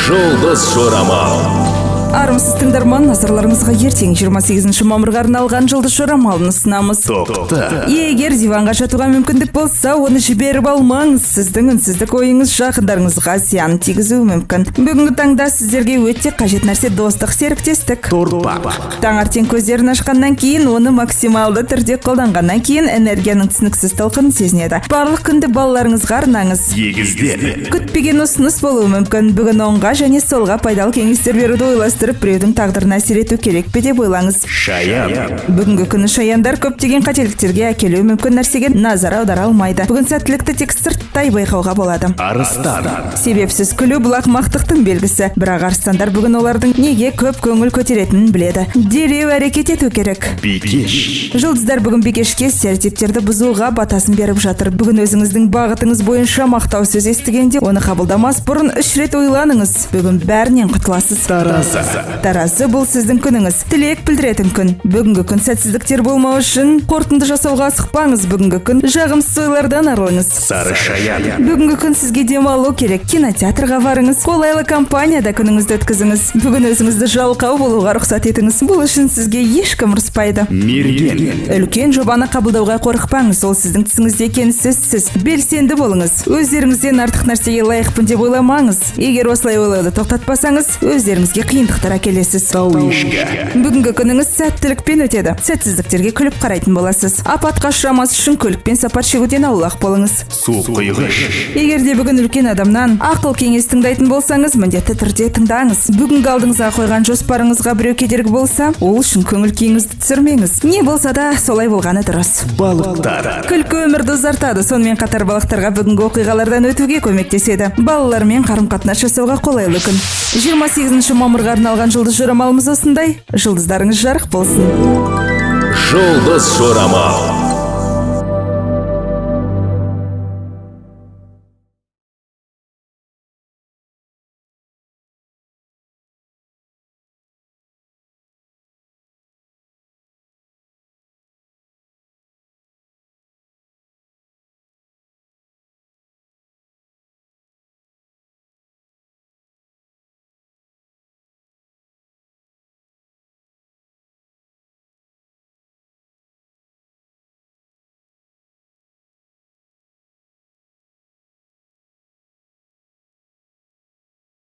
Жұлдыз жорамал. Армысыз тыңдарман, назарларыңызға ертең 28 мамырға арналған жұлдыз жорамалын ұсынамыз. Тоқта. Егер диванға жатуға мүмкіндік болса, оны жіберіп алмаңыз. Сіздің үнсіздік ойыңыз жақындарыңызға зиян тигізуі мүмкін. Бүгінгі таңда сіздерге өте қажет нәрсе достық, серіктестік. Торпақ. Таңертең көздерін ашқаннан кейін, оны максималды түрде қолданғаннан кейін энергияның түсініксіз толқынын сезінеді. Барлық күнді балаларыңызға арнаңыз. Егіздер. Күтпеген ұсыныс болуы мүмкін. Бүгін оңға және солға пайдалы кеңестер беруді ойластырып, біреудің тағдырына әсер ету керек пе деп ойлаңыз. Шаян. Бүгінгі күні шаяндар көптеген қателіктерге әкелуі мүмкін нәрсеге назар аудара алмайды. Бүгін сәттілікті тек сырттай байқауға болады. Арыстан. Себепсіз күлу бұл ақымақтықтың белгісі. Бірақ арыстандар бүгін олардың неге көп көңіл көтеретінін біледі. Дереу әрекет ету керек. Бикеш. Жұлдыздар бүгін бикешке стереотиптерді бұзуға батасын беріп жатыр. Бүгін өзіңіздің бағытыңыз бойынша мақтау сөз естігенде, оны қабылдамас бұрын 3 рет ойланыңыз. Бүгін бәрінен құтыласыз. Таразы бұл сіздің күніңіз. Тілек білдіретін күн. Бүгінгі күн сәтсіздіктер болмау үшін қорытынды жасауға асықпаңыз. Бүгінгі күн жағымсыз ойлардан арылыңыз. Сары шаян. Бүгінгі күн сізге демалу керек. Кинотеатрға барыңыз. Қолайлы компанияда күніңізді өткізіңіз. Бүгін өзіңізді жалқау болуға рұқсат етіңіз. Бұл үшін сізге ешкім ұрыспайды. Мерген. Үлкен жобаны қабылдауға қорықпаңыз. Ол сіздің түсіңізде екені сөзсіз. Белсенді болыңыз. Өздеріңізден артық нәрсеге лайықпын деп ойламаңыз. Егер осылай ойлауды тоқтатпасаңыз, өздеріңізге қиындықтар әкелесіз. Тауышқа. Бүгінгі күніңіз сәттілікпен өтеді. Сәтсіздіктерге күліп қарайтын боласыз. Апатқа ұшырамас үшін көлікпен сапар шегуден аулақ болыңыз. Су құйғыш. Егер де бүгін үлкен адамнан ақыл кеңес тыңдайтын болсаңыз, міндетті түрде тыңдаңыз. Бүгінгі алдыңызға қойған жоспарыңызға біреу кедергі болса, ол үшін көңіл күйіңізді түсірмеңіз. Не болса да солай болғаны дұрыс. Балықтар. Күлкі өмірді ұзартады. Сонымен қатар балықтарға бүгінгі оқиғалардан өтуге көмектеседі. Балалармен қарым-қатынас жасауға қолайлы күн. 28 мамырға арналған жұлдыз жорамалымыз осындай. Жұлдыздарыңыз жарық болсын. Жұлдыз жорамал.